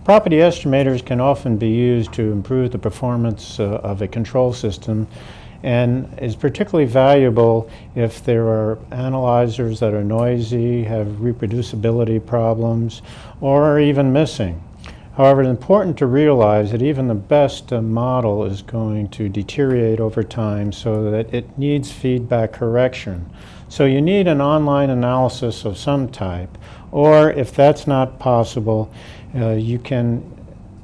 Property estimators can often be used to improve the performance of a control system, and is particularly valuable if there are analyzers that are noisy, have reproducibility problems, or are even missing. However, it's important to realize that even the best model is going to deteriorate over time, so that it needs feedback correction. So you need an online analysis of some type, or if that's not possible, you can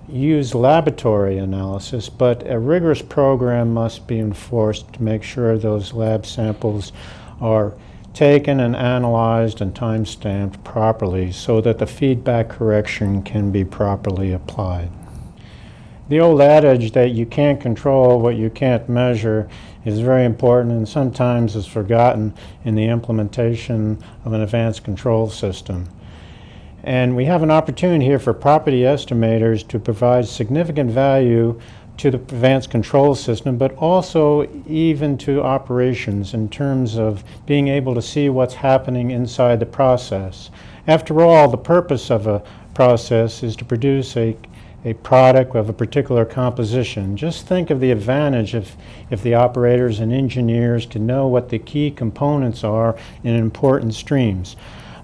use laboratory analysis, but a rigorous program must be enforced to make sure those lab samples are taken and analyzed and time-stamped properly so that the feedback correction can be properly applied. The old adage that you can't control what you can't measure is very important, and sometimes is forgotten in the implementation of an advanced control system. And we have an opportunity here for property estimators to provide significant value to the advanced control system, but also even to operations in terms of being able to see what's happening inside the process. After all, the purpose of a process is to produce a product of a particular composition. Just think of the advantage if the operators and engineers can know what the key components are in important streams.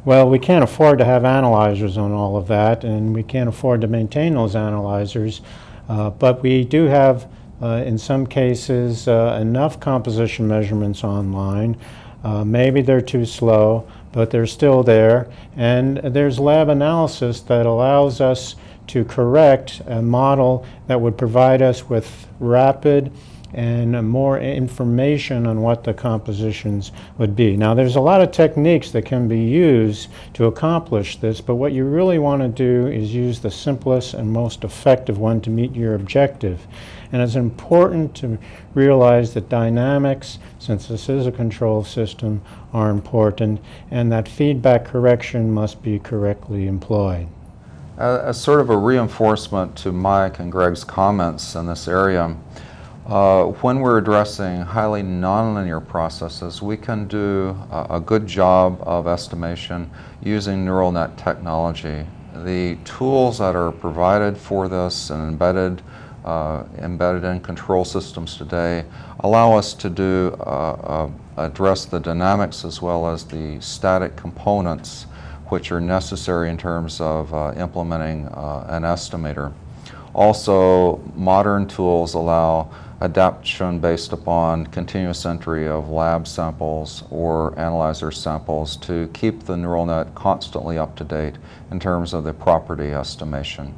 Well, we can't afford to have analyzers on all of that, and we can't afford to maintain those analyzers, but we do have, in some cases, enough composition measurements online. Maybe they're too slow, but they're still there, and there's lab analysis that allows us to correct a model that would provide us with rapid and more information on what the compositions would be. Now, there's a lot of techniques that can be used to accomplish this, but what you really want to do is use the simplest and most effective one to meet your objective. And it's important to realize that dynamics, since this is a control system, are important, and that feedback correction must be correctly employed. As sort of a reinforcement to Mike and Greg's comments in this area, when we're addressing highly nonlinear processes, we can do a good job of estimation using neural net technology. The tools that are provided for this and embedded in control systems today allow us to address the dynamics as well as the static components which are necessary in terms of implementing an estimator. Also, modern tools allow adaptation based upon continuous entry of lab samples or analyzer samples to keep the neural net constantly up to date in terms of the property estimation.